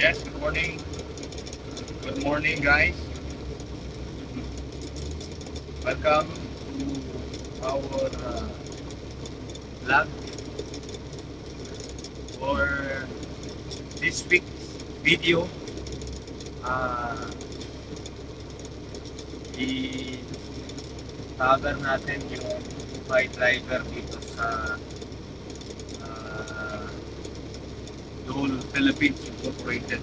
Yes, good morning. Good morning, guys. Welcome to our vlog for this week's video. Uh, I-cover natin yung bike driver dito sa uh, Dole Philippines Incorporated.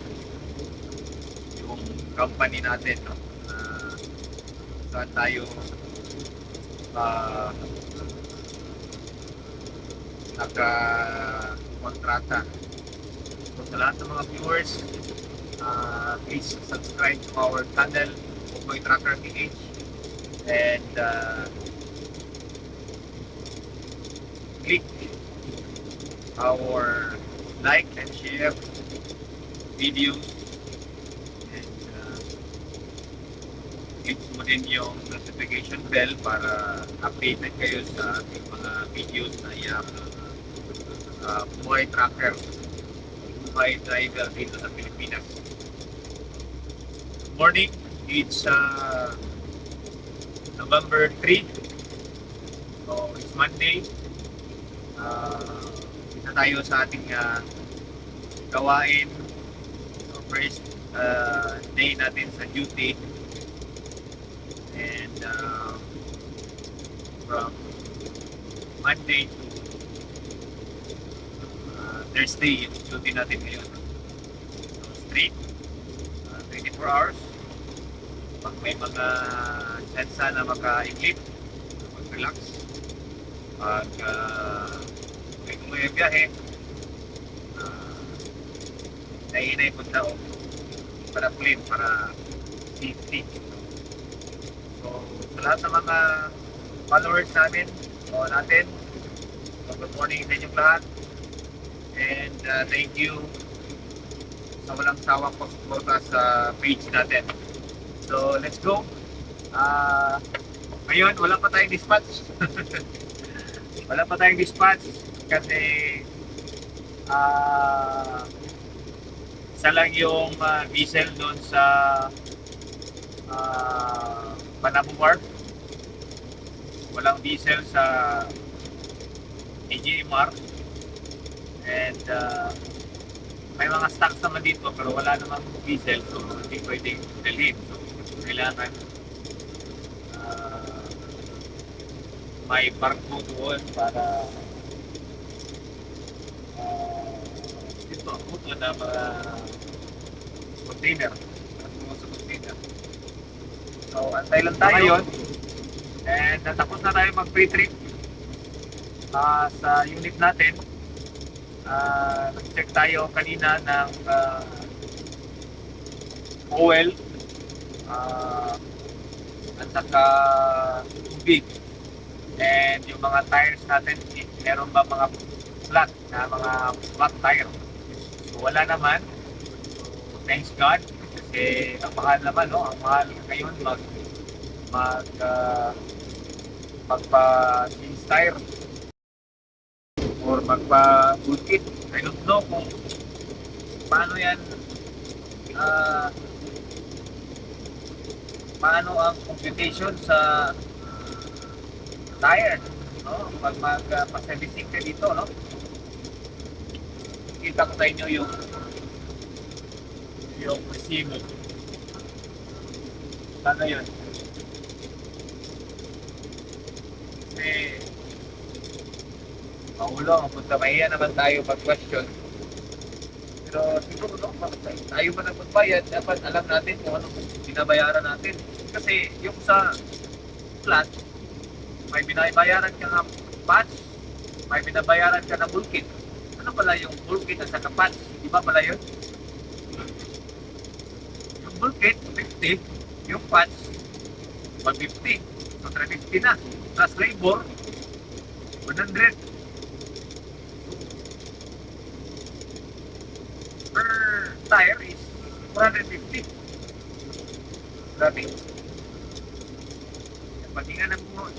Yung company natin, no? Saan tayo uh, nagka-kontrata. So sa lahat ng mga viewers, please subscribe to our channel, Bukoy Tracker PH, and click our like and share videos, and click mo din yung notification bell para updated kayo sa ating mga videos na i-upload sa Buhay Tracker, Buhay Driver dito sa Pilipinas. Good morning, it's November 3, so it's Monday. Isa tayo sa ating gawain. So first day natin sa duty, and from Monday to Thursday yung duty natin ngayon. So straight 24 hours. Pag may mga chance na maka-inglip, mag-relax. Pag may biyahe, nainay po tao para pulit, para safety. So sa lahat ng mga followers namin o natin, so good morning sa inyong lahat, and thank you sa walang sawang pagsuporta sa page natin. So let's go. Ngayon wala pa tayong dispatch. Wala pa tayong dispatch kasi isa lang yung diesel doon sa Panabo Wharf. Walang diesel sa AGMR, and may mga stocks naman dito pero wala namang diesel, so hindi pwedeng dalhin. So kailangan may barko doon para dito puto na mga container, sa container. So antay lang tayo ngayon, and natapos na tayo mag pre-trip sa unit natin. Nag-check tayo kanina ng oil at saka tubig, and yung mga tires natin, meron ba mga flat tire. So wala naman, so thanks God, kasi ang mahal naman, no? Ang mahal ngayon magpa-change tire or magpa-toolkit. I don't know kung paano yan, paano ang computation sa tire, no? Pag magpa-servicing ka dito, no? Kita ko sa inyo yung resibo. Paano yun? Kasi maulo, punta mahiya naman tayo mag-question. Pero siguro, no, tayo man ang magbayad, dapat alam natin kung ano binabayaran natin. Kasi yung sa flat, may binabayaran ka ng patch, may binabayaran ka ng bulkit. Ano pala yung bulkit at saka patch? Di ba pala yun? Yung bulkit, 50. Yung patch, 150. So 350 na. Plus labor, 100. Per tire is 450. Grabe.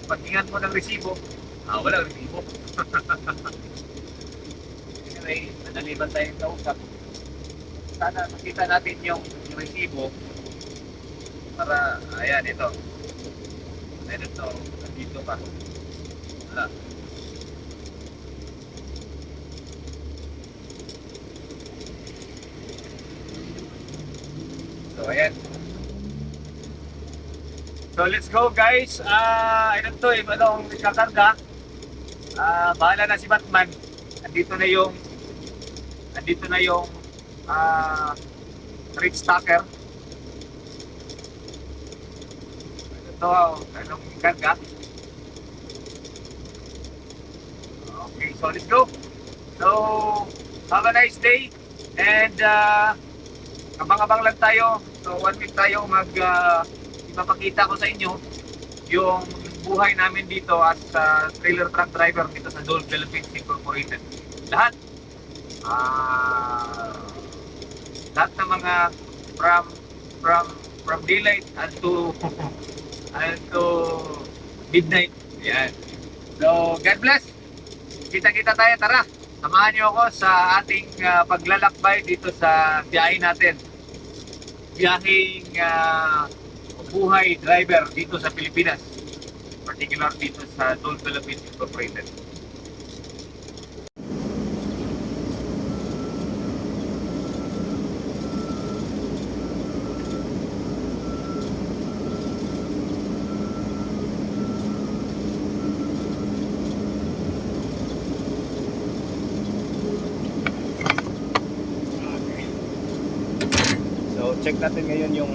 Paghingan mo ng resibo, walang resibo. Anyway, nadaliban tayong kausap. sana makita natin yung resibo para, ayan, ito. Ayan ito, nandito pa. Wala. So, ayan. So, let's go guys. Ayun to, anong kakarga. Bahala na si Batman. Andito na yung reach stacker. Ito, anong karga. Okay, so let's go. So, have a nice day. And abang-abang lang tayo. So, 1 week tayo ipapakita ko sa inyo yung buhay namin dito as trailer truck driver dito sa Dole Philippines Incorporated. Lahat lahat ng mga from daylight unto unto midnight. Yan. So, God bless. Kita-kita tayo. Tara, samahan niyo ako sa ating paglalakbay dito sa biyahe natin. Biyaheng buhay driver dito sa Pilipinas, particular dito sa Dole Philippines Incorporated. So check natin ngayon yung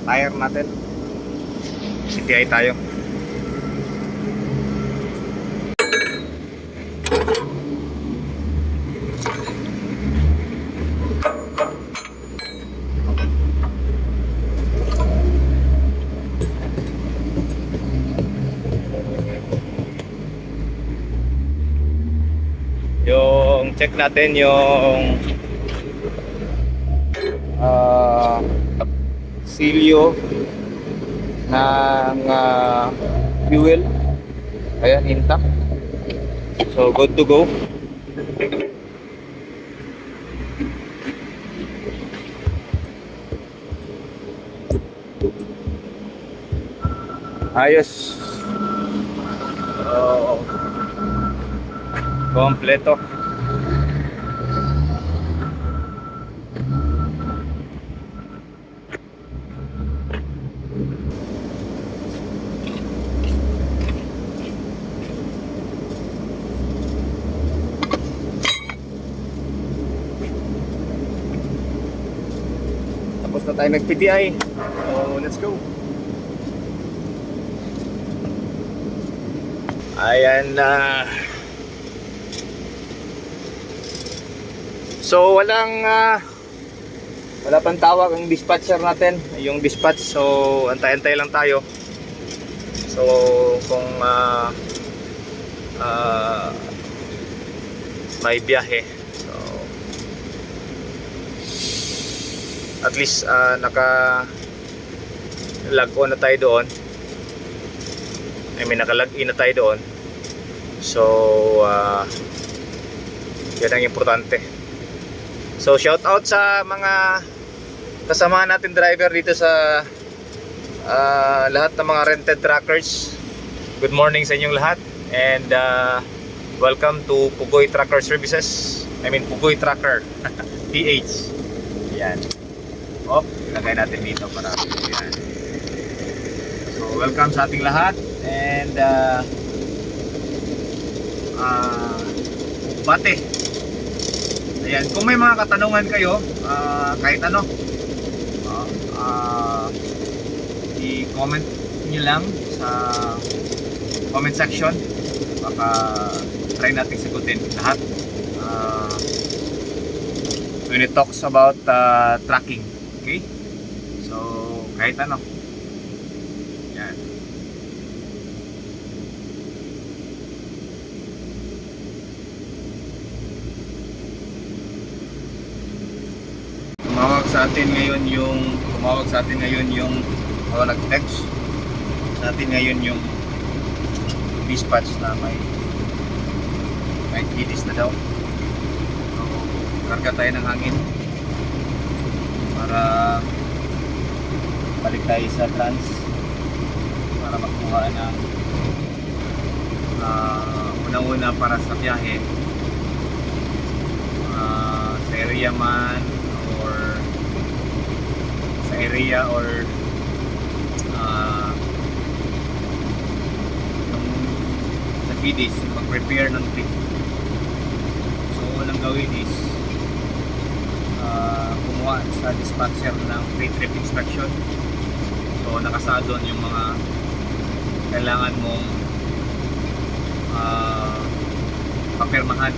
tire natin. CTI tayo. Yung check natin yung silyo ng fuel. Ayan, intact. So good to go. Ayos. Kompleto. Tapos na tayo nag-PTI. So, let's go. Ayan na. So, wala pang tawag ang dispatcher natin. Yung dispatch. So, antay-antay lang tayo. So, kung may biyahe. So, at least naka-log on na tayo doon. Naka-log in na tayo doon. So, yan ang importante. So, shout out sa mga kasama natin driver dito sa lahat ng mga rented truckers. Good morning sa inyong lahat. And welcome to Pugoy Trucker Services. Pugoy Trucker PH. Yan. Ilagay natin dito para yan. So, welcome sa ating lahat. And bate. Ayan, kung may mga katanungan kayo, kahit ano, i-comment nyo lang sa comment section. Baka try natin sagutin lahat when it talks about tracking. Okay? So, kahit ano. Yan. Tumawag sa atin ngayon yung nag-text sa atin ngayon yung dispatch na may kidis na daw. So, karga tayo ng hangin para balik tayo sa trans para magkuha ng unang-una para sa biyahe, sa area man or sa area or yung sa PDs mag-prepare ng trip. So unang gawin is kumuha sa dispatcher ng pre-trip inspection. So nakasa doon yung mga kailangan mong papirmahan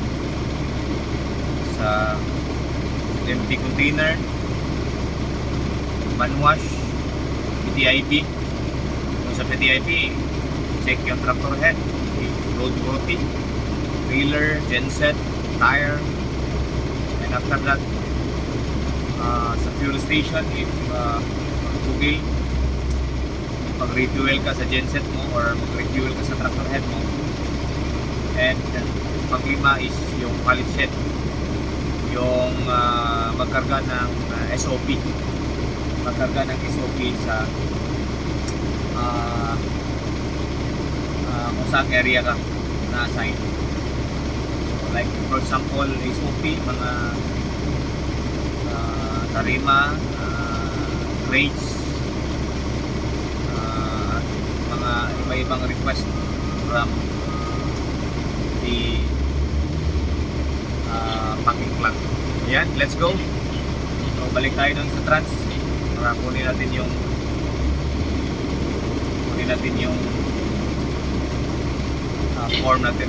sa empty container, manwash, PTIP. Kung sa PTIP, check yung tractor head, road body, trailer, genset, tire, and after that sa fuel station, if bugil, mag-refuel ka sa genset mo or mag-refuel ka sa tractor head mo. And pang-lima is yung palit set, yung magkarga ng SOP, magkarga ng SOP sa kung saan area ka na-assign. So, like for example, SOP, mga tarima, crates, mga iba-ibang request from the packing plant. Ayan, let's go. So, balik tayo dun sa trans para kunin natin yung form natin.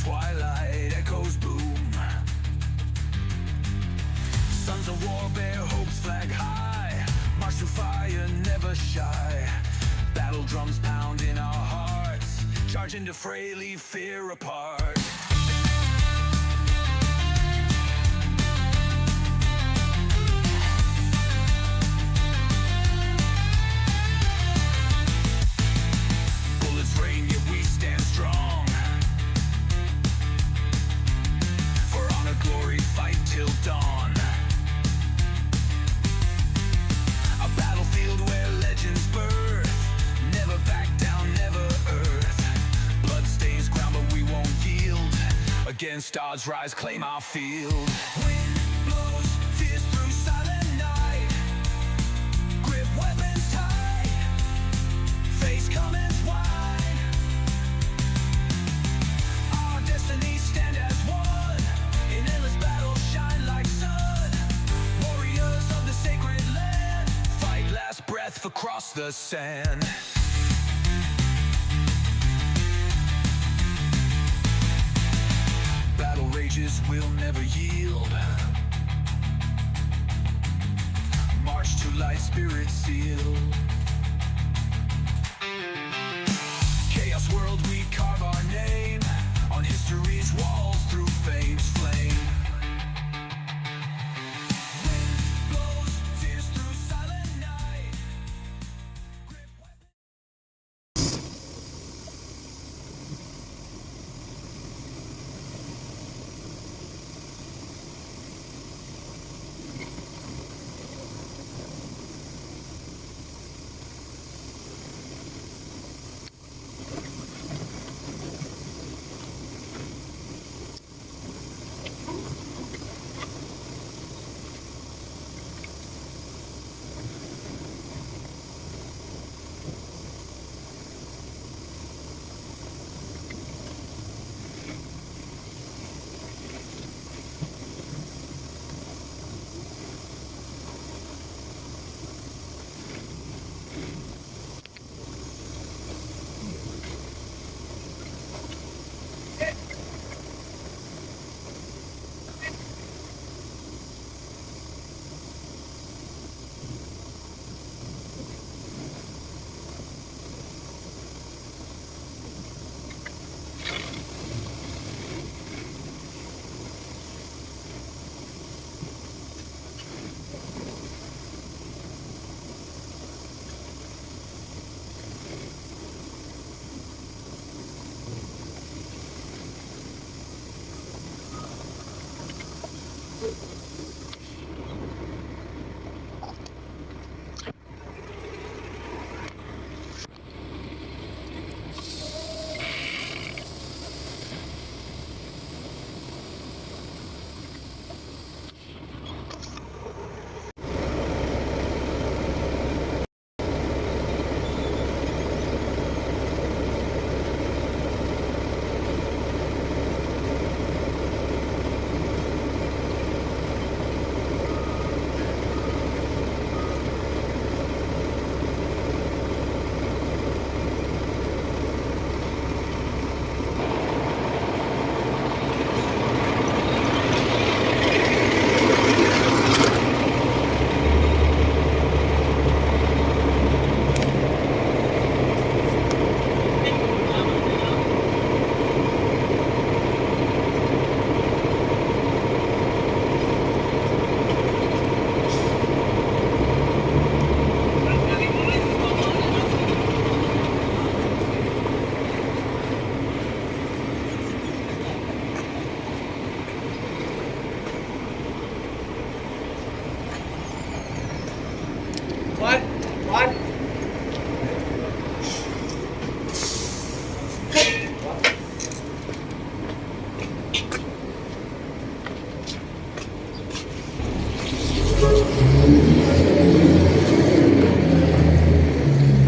Twilight echoes boom. Sons of war bear hopes flag high. March through fire, never shy. Battle drums pound in our hearts. Charge into fray, leave fear apart. Bullets rain, yet we stand strong. Glory, fight till dawn. A battlefield where legends birth. Never back down, never earth. Blood stains ground, but we won't yield. Against odds, rise, claim our field. Wind blows, fierce through silent night. Grip weapons tight. Face comments wide. Our destinies stand as one. In endless battle shine like sun. Warriors of the sacred land. Fight last breath across the sand. Battle rages will never yield. March to light, spirit sealed. Chaos world, we carve our name on history's walls through fame's flame. Wind blows, fierce through silent night.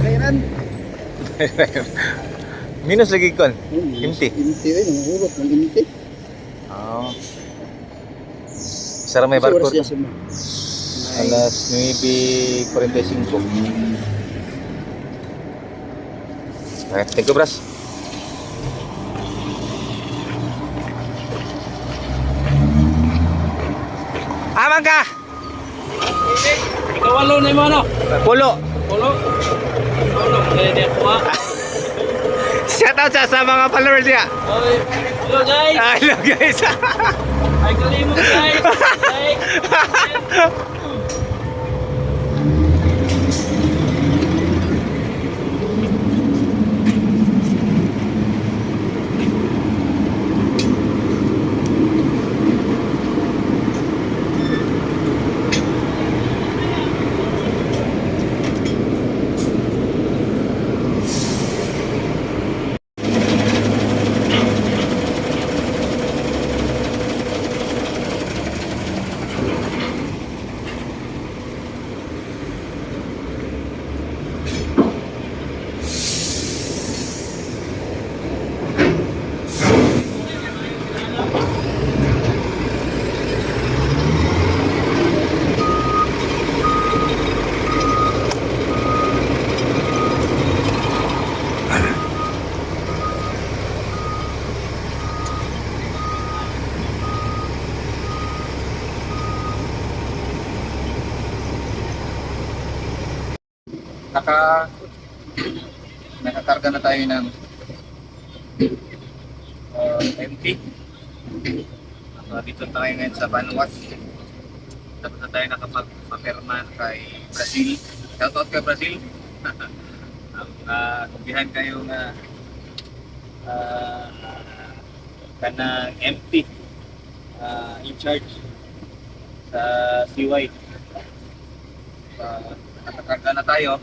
Kailan? Minus lagi kon. Inti. Inti ay nangurot ng inti. Oh. Sara may barko. Oras yan, Alas 9:45. Okay, thank you, bros. Aman ka! Kawalo na yung ano? Pulo! Ulo? Ulo? Hindi ako ha? Shoutout sa mga followers niya! Oy, hello guys! Hello guys! Ay kalimot guys! Like! Nakakarga na tayo ng empty. Dito tayo ngayon sa Vanuatu. Tapos na tayo nakapagpaperman kay Brazil. Shoutout kay Brazil. Ang kumpihan kayo na kanang empty in charge sa CY. Nakakarga na tayo.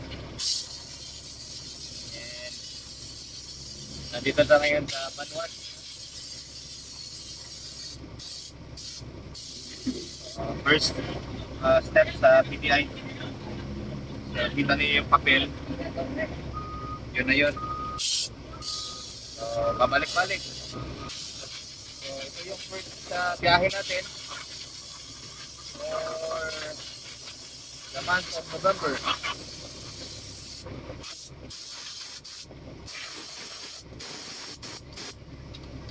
Nandito na ngayon sa Vanuatu. First step sa PTI. So, kita niyo yung papel. Yun na yun. So, babalik-balik. So, ito yung first biyahe natin for the month of November.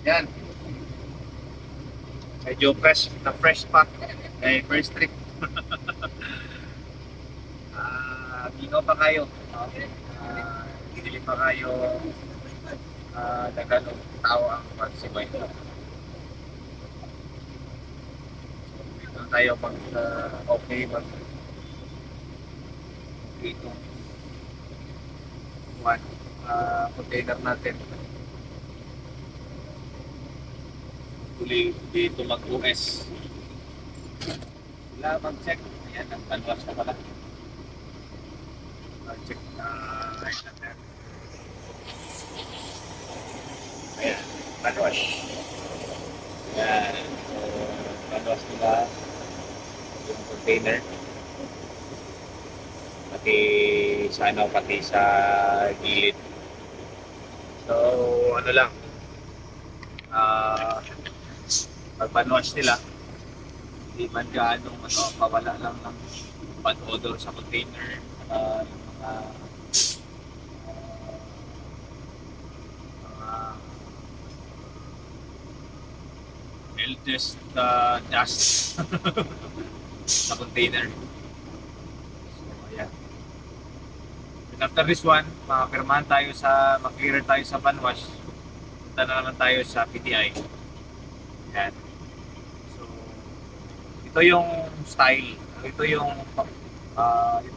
Yan. Medyo fresh pa. Kaya first trip. Gino pa kayo. Hindi pa kayo nagalong tao ang pagsibay. Dito tayo pag okay mag dito. One container natin. Uli dito mag-US. Sila mag-check. Ayan, ang canvas na pala. Mag-check na natin. Ayan, canvas. Ayan. So, canvas nila. Yung container. Pati sa pati sa gilid. So, ano lang. Pag-banwash nila, hindi man gaanong pawala lang ng bad odor sa container, yung mga eldest dust sa container. So, ayan. And after this one, makapirmahan tayo mag-clear tayo sa banwash. Punta na naman tayo sa PTI. Ayan. Ito yung style. Ito yung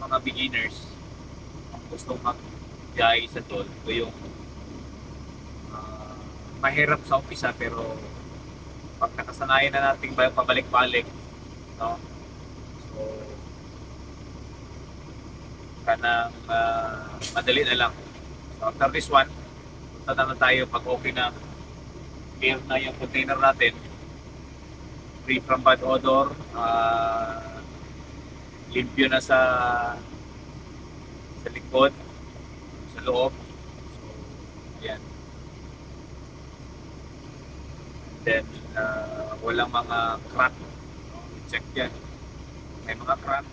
mga beginners ang gusto mag-biyahe sa toll. Ito yung mahirap sa umpisa pero pag nakasanayan na natin pabalik-balik, no? So kanang madali na lang. So after this one, punta naman tayo pag okay na, clear na yung container natin, free from bad odor, limpyo na sa likod, sa loob. So, ayan. And then, walang mga crack. No? Check yan. May mga crack.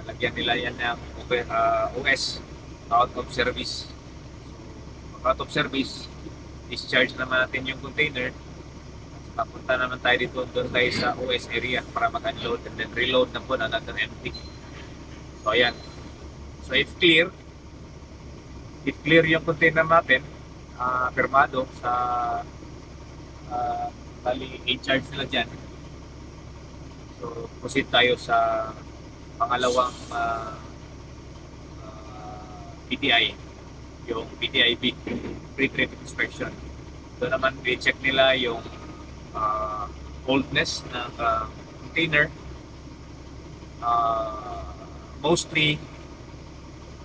Lagyan nila yan ng OS, out of service. So, pag out of service, discharge naman natin yung container. Papunta naman tayo dito, doon tayo sa OS area para mag-unload and then reload na po na natin empty. So ayan. So if clear yung container natin, firmado sa bali i-charge nila dyan. So proceed tayo sa pangalawang PTI, yung PTIB, pre-trip inspection. Doon naman i-check nila yung oldness ng container. Mostly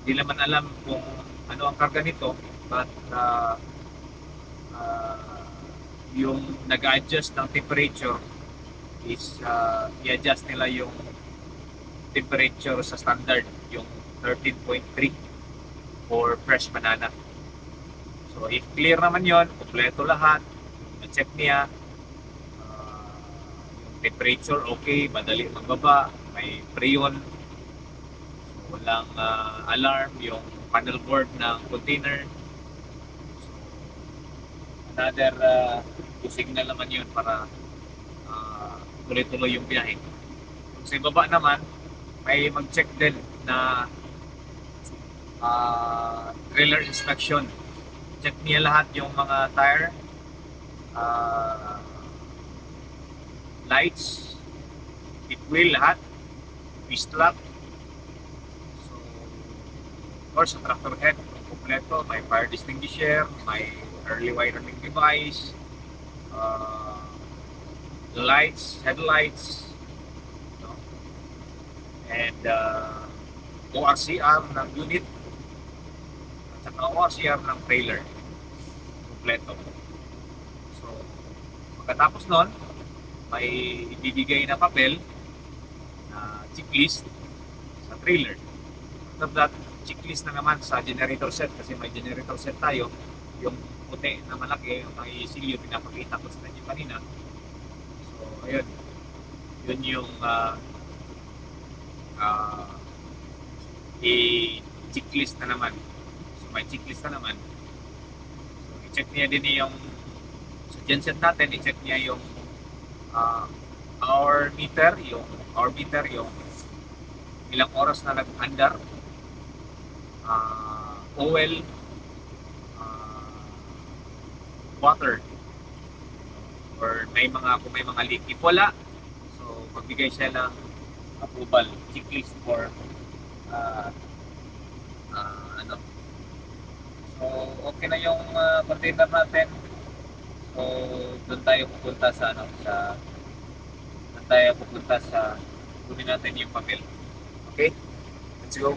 di naman alam kung ano ang karga nito, but yung nag-adjust ng temperature is i-adjust nila yung temperature sa standard, yung 13.3 for fresh banana. So if clear naman yon, kompleto lahat, na-check niya, temperature okay, madali magbaba, may freon, so, walang alarm yung panel board ng container. So, another signal naman yun para tuloy-tuloy yung biyahe. Kung sa baba naman, may mag-check din na trailer inspection. Check niya lahat yung mga tire, lights, it wheel, lahat, piston. So, of course, sa tractor head, kompleto, may fire extinguisher, may early wiring device, lights, headlights, no? And ORCR ng unit, at saka ORCR ng trailer, kompleto. So, pagkatapos nun, may ibibigay na papel na checklist sa trailer. After that, checklist na naman sa generator set kasi may generator set tayo. Yung puti na malaki, yung may silyo pinapakita ko sa inyo kanina. So, ayun. Yun yung i-checklist na naman. So, may checklist na naman. So, i-check niya din yung sa genset natin, i-check niya yung hour meter yung ilang oras na nag-andar, oil, water, or kung may mga leak. If wala, so magbigay siya ng approval, checklist for so okay na yung container natin. So, doon tayo pupunta sa kunin natin yung papel. Okay? Let's go.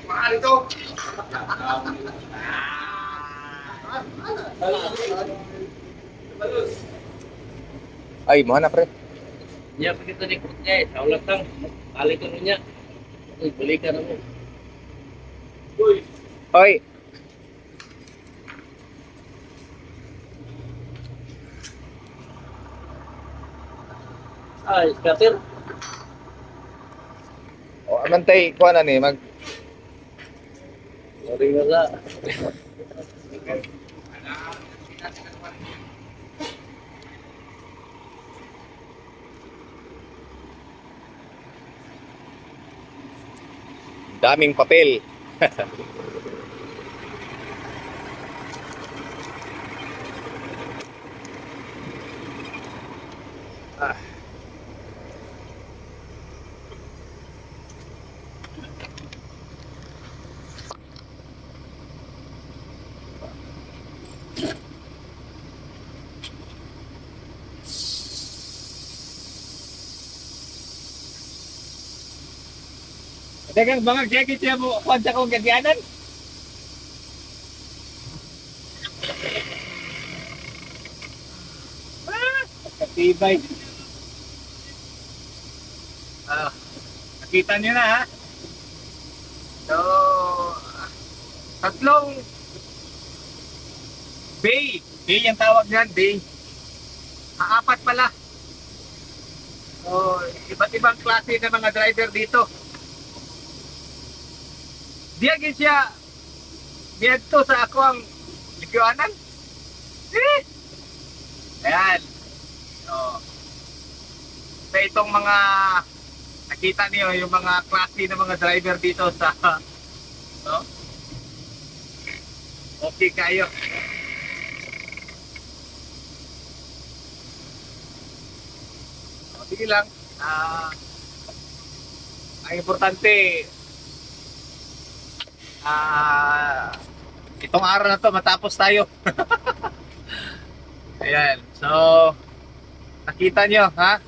Mahal ito. Ay, mohon na pre. Niya kita ni kutnya, saulat tang. Balik ka niya. Balik ka na mo. Hoy, Ay, skater. o amantay ko na ni mag Sorry nga sa. daming papel. Ah. Dagang bangag jacket siya mo, kwan sa kong gagyanan. Katibay. Nakita niyo na ha. So, tatlong bay. Bay yung tawag niyan, bay. Apat pala. So, iba't ibang klase ng mga driver dito. Diyan siya dito sa ako ang ligyanan. Ayan. So, sa itong mga nakita niyo yung mga klase ng mga driver dito sa no? Okay kayo. Sige lang. Ang importante itong araw na to matapos tayo. Ayan. So nakita nyo, ha?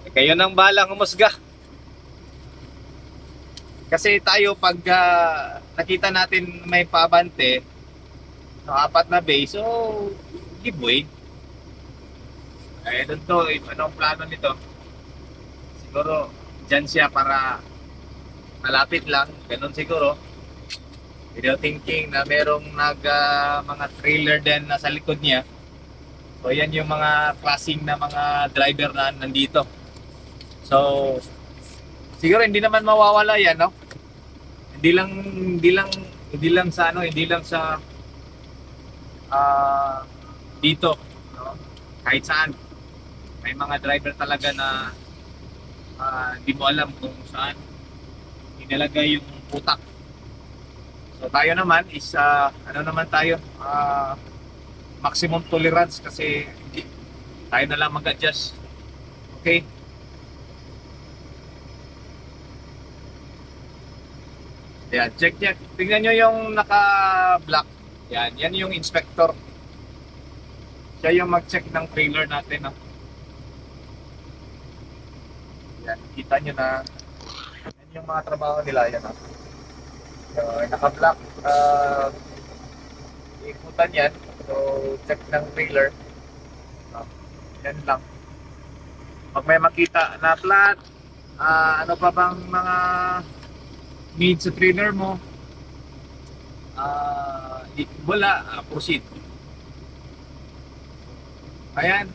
Kayo nang balang humusga. Kasi tayo pag nakita natin may paabante no, apat na bay, so giveaway. Doon to, anong plano nito? Siguro dyan siya para malapit lang, ganun siguro. Video thinking na merong mga trailer din nasa likod niya. So yan yung mga klaseng na mga driver na nandito. So siguro hindi naman mawawala yan, no? Hindi lang sa dito, no? Kahit saan. May mga driver talaga na hindi mo alam kung saan inilagay yung utak. So tayo naman is maximum tolerance kasi tayo na lang mag-adjust. Okay? Yan, check. Tingnan nyo yung naka-black. Yan yung inspector. Siya yung mag-check ng trailer natin. No? Yan, kita nyo na yan yung mga trabaho nila. Yan, no? Naka-black. Ikutan yan. So, check ng trailer. Yan lang. Pag may makita na flat, ano pa bang mga needs sa trailer mo, wala, proceed. Ayan.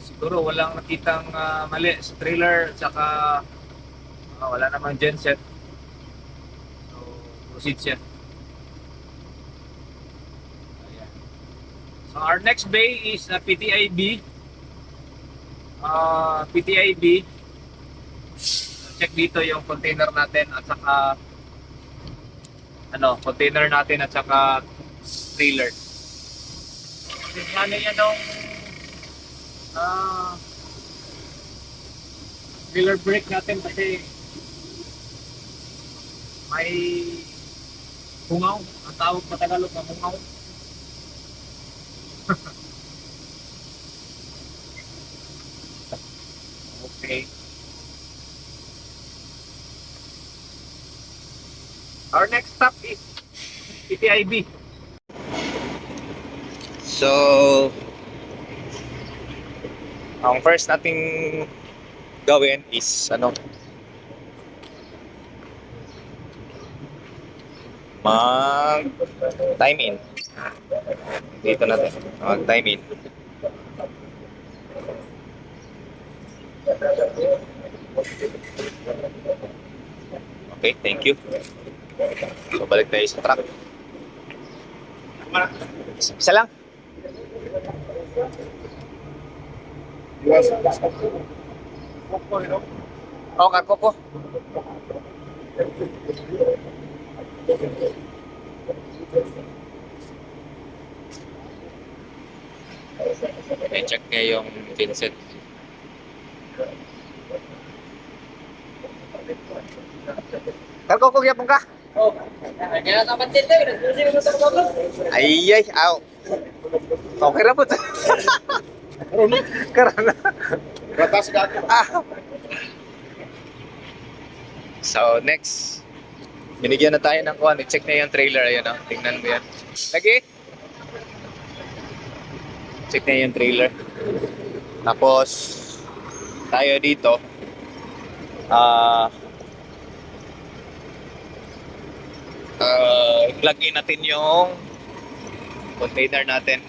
Siguro walang nakitang mali sa trailer, saka wala namang genset. So, proceed siya. So our next bay is PTIB. PTIB. Check dito yung container natin at saka container natin at saka trailer. Ano yan yung trailer brake natin kasi may hungaw. Ang tawag sa Tagalog na hungaw. Okay. Our next stop is PTIB. So, ang first nating gawin is mag time in. Dito natin mag time in. Okay, thank you. So balik tayo sa truck. Isa lang. Oh, kako ko. I-check niya yung pinset. Kako ko gyapon ka? Oh, kaya dapat dito, nagsusi mo sa baba. Ay, aw. Okay ra po. Karana. Ratas ka. So, next. Binigyan na tayo ng kuhan. I-check na yung trailer. Ayan o. Tingnan mo yan. Lagi. Check na yung trailer. Tapos, tayo dito. I-plug in natin yung container natin.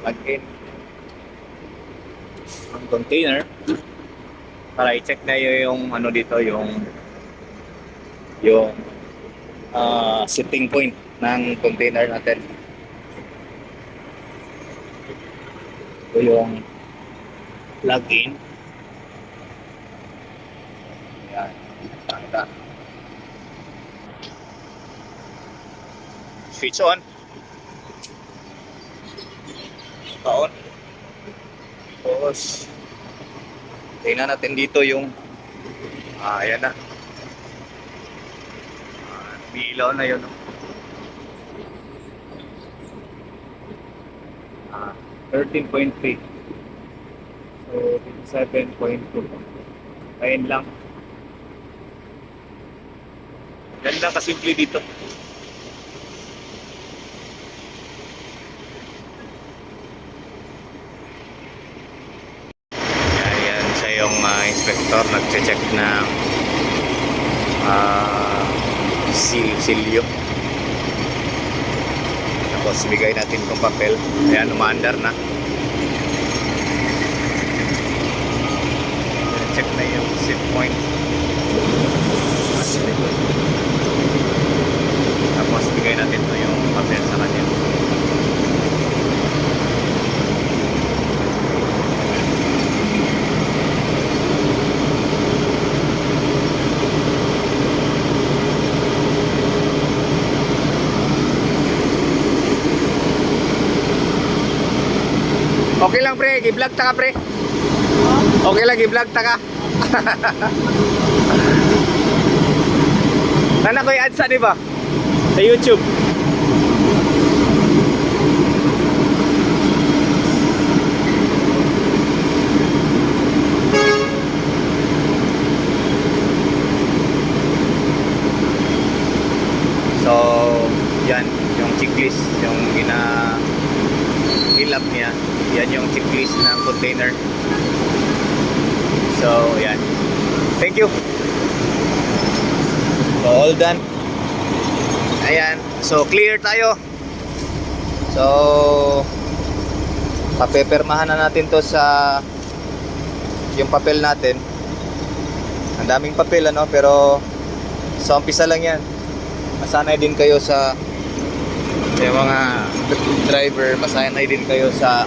Plug in ang container para i-check na yung ano dito, yung setting point ng container natin. Ito yung plug in. Yan. Tanda. Switch on. On. Tapos tingnan natin dito yung ayan na. Bilaw na yun. 13.3. So 7.2. Ayun lang. Yan lang kasimple dito. Yung inspector nagche-check ng silyo. Tapos bigay natin itong papel. Ayan, umaandar na. Check na yung set point. Tapos bigay natin ito yung papel sa kanya. Okay lang pre, i-vlog ta ka pre. Okay lang, i-vlog ta ka. Nana ko i-add sa di ba? Sa YouTube. So, yan, yung checklist, yung hilap niya. Yan yung checklist ng container. So, yan. Thank you. So, all done. Ayan. So, clear tayo. So, papepirmahan na natin to sa yung papel natin. Ang daming papel, ano? Pero, sa umpisa lang yan. Masanay din kayo sa yung mga driver. Masanay din kayo sa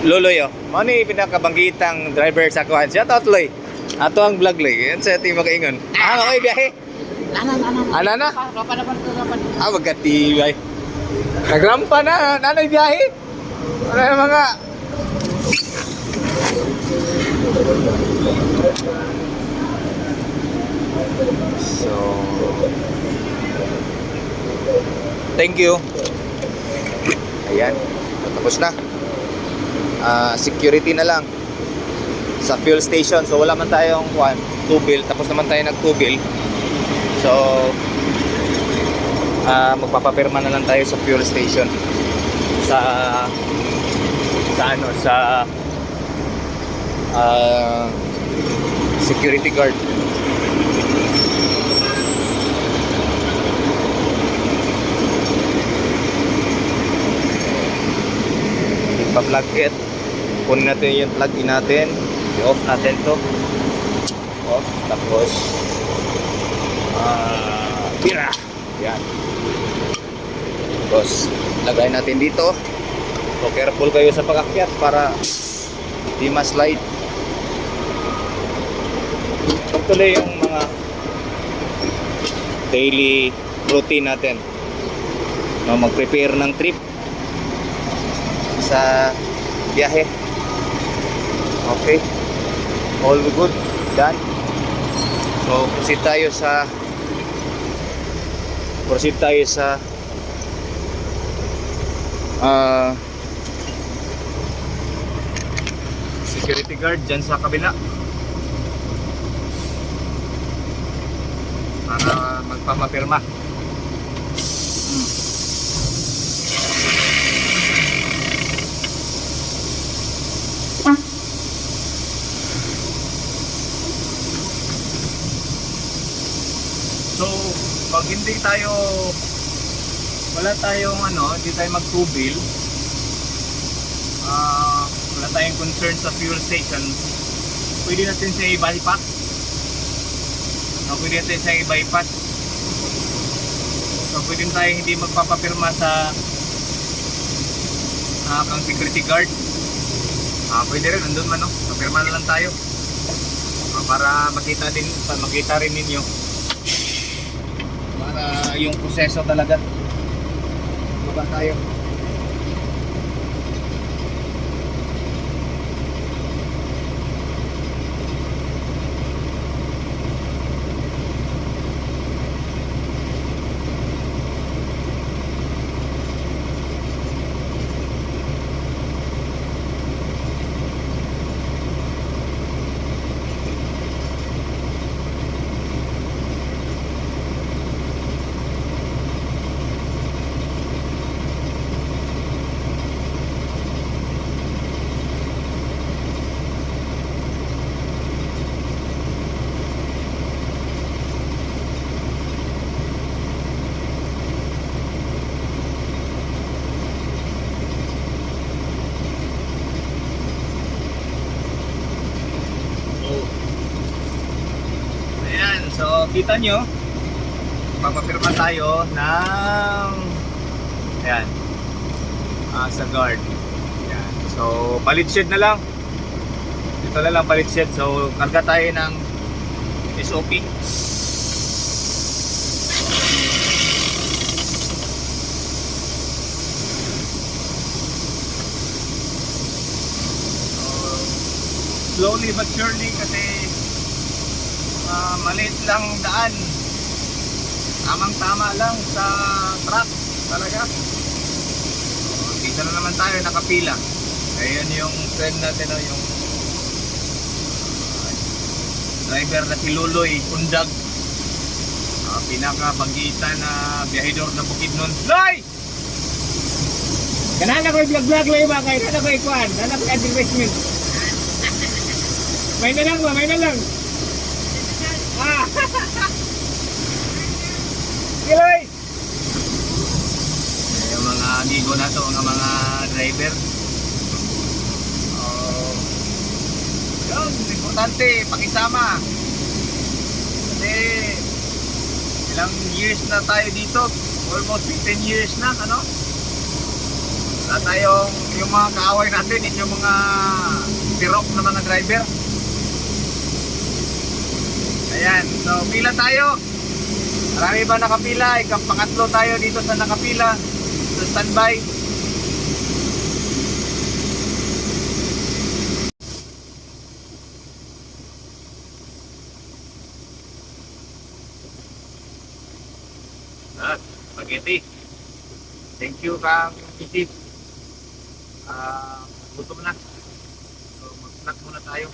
Loloy, oh. Ano yung pinakabanggitang driver sa kuhan? Shout out, Loy. Ato ang vlog, Loy. Yan sa ating makaingon. Okay, biyahe? Ana? Magkatibay. Nagrampa na. Nanay biyahe? Ano yung mga... So... Thank you. Ayan. Tapos na. Security na lang sa fuel station. So wala man tayong tubil, tapos naman tayo nagtubil. So magpapapirma na lang tayo sa fuel station sa security guard. Pa-plug it. Kunin natin yung plug-in natin. I-off natin to. Off. Tapos tira. Yan. Tapos lagay natin dito. So careful kayo sa pag-akyat para di ma-slide. Pagtuloy yung mga daily routine natin. No, mag-prepare ng trip sa biyahe. Okay. All good. Done. So, proceed tayo sa security guard dyan sa kabila para magpapapirma. So, pag hindi tayo hindi tayo mag-2-bill, wala tayong concern sa fuel station, pwede natin siya i-bypass. Pwede natin siya i-bypass. So, pwede tayo hindi magpapapirma sa kang security guard. Pwede rin, nandun man, no? Papirma na lang tayo. Para makita rin ninyo. Para yung proseso talaga. Baba tayo. So, kita nyo, papapirma tayo ng sa guard. Ayan. So, palit shed na lang. Ito na lang palit shed. So, karga tayo ng SOP. Slowly but surely kasi maliit lang daan, tamang-tama lang sa truck talaga. Dito na naman tayo nakapila. Ayan yung friend natin, no? Yung driver na si Luloy Undag, pinaka-bagitan na biyahidor na Bukidnon. Loy! Kanana ko i-vlog-vlog lang ba kayo? Kanana ko ikuan? Kanana ko advertisement? May na lang ba? May na lang. Kiloy! Yung mga amigo na to, mga driver. Yun, importante, pakisama. Kasi ilang years na tayo dito, almost 15 years na, ano? Wala tayong, yung mga kaaway natin, yung mga tirok na mga driver. Ayan, so pila tayo. Marami ba nakapila? Ikang pangatlo tayo dito sa nakapila, sa standby. Spaghetti. Thank you, Kang Isip. Gutom na. So, mag-snack muna tayo.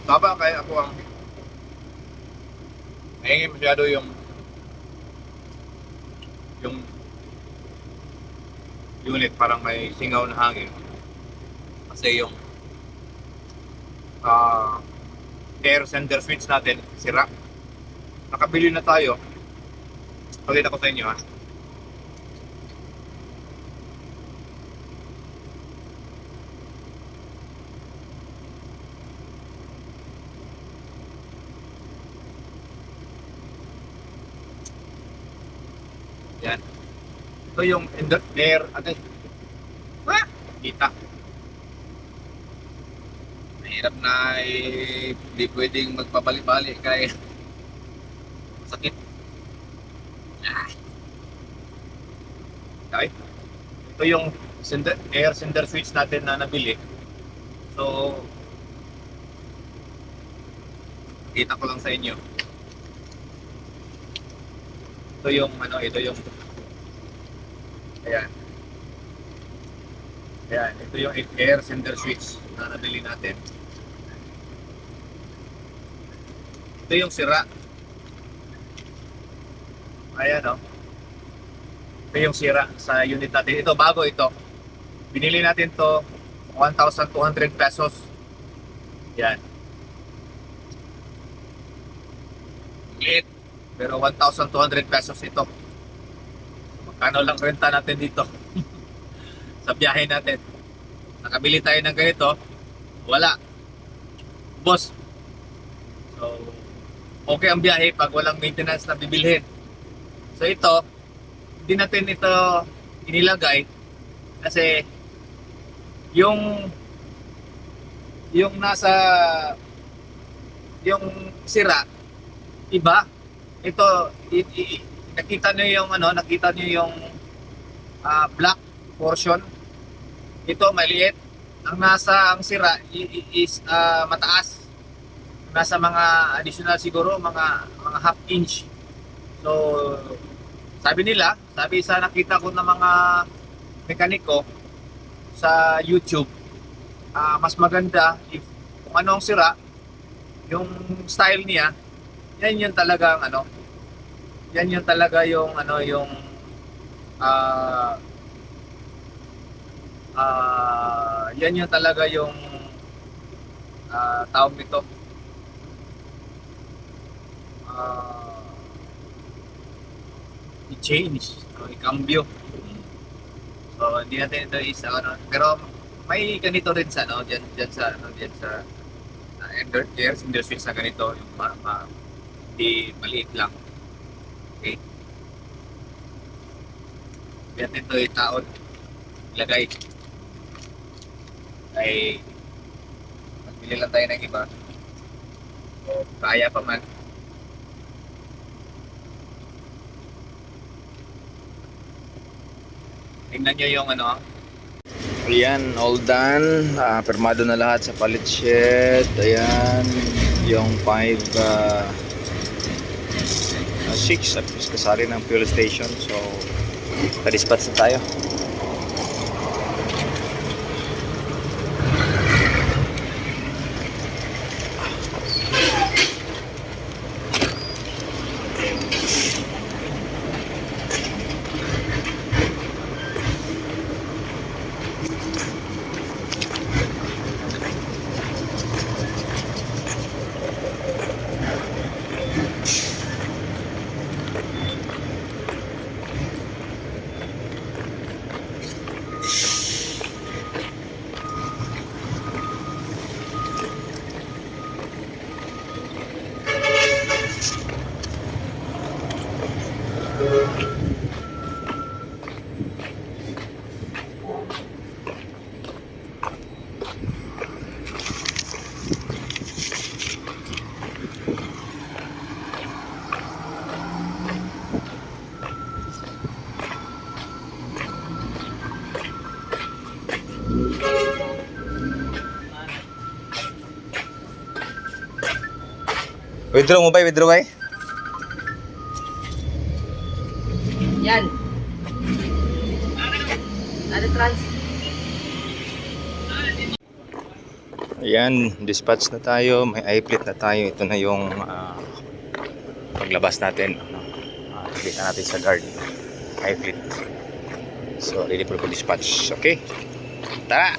Tama kaya ako ang nahingin masyado yung unit parang may singaw na hangin. Kasi yung air center switch natin sira. Nakabili na tayo. Pakita ko sa inyo ha. Yan. Ito yung air, kita. Mahirap na hindi pwedeng magpabalik-balik kaya sakit. Okay. Ito yung air cylinder switch natin na nabili. So, kita ko lang sa inyo. Ito yung ayan. Ayan, ito yung air cylinder switch na nabili natin. Ito yung sira. Ayan o. Ito yung sira sa unit natin. Ito, bago ito. Binili natin to 1,200 pesos. Yan. Liit. Pero 1,200 pesos ito. Magkano lang renta natin dito sa biyahe natin. Nakabili tayo ng ganito, wala. Boss. So, okay ang biyahe pag walang maintenance na bibilhin. So ito, hindi natin ito inilagay kasi yung nasa yung sira iba. Ito nakita niyo yung black portion. Ito maliit. Ang sira is mataas. Nasa mga additional siguro mga half inch. So sabi sa nakita ko ng mga mekaniko sa YouTube, mas maganda if kung ano ang sira, yung style niya, yan yung talagang yan yung talaga yung yan yung talaga yung tawag nito, i-change, i-cambio. So hindi natin ito pero may ganito rin sa diyan sa air cylinder switch na ganito, yung di maliit lang. Okay. Yan ito itaon, ilagay. Ay magbili lang tayo ng iba. So kaya pa man. Tingnan nyo yung Ayan, all done. Permado na lahat sa palit shed. Ayan, yung 5 6 at least kasari ng fuel station. So, pa-dispatch na tayo. Withdraw mo ba? Withdraw ba? Yan. Ada trans. Ayan, dispatch na tayo. May i-plate na tayo. Ito na yung paglabas natin. Paglita natin sa guard. I-plate. So, ready for dispatch. Okay? Tara!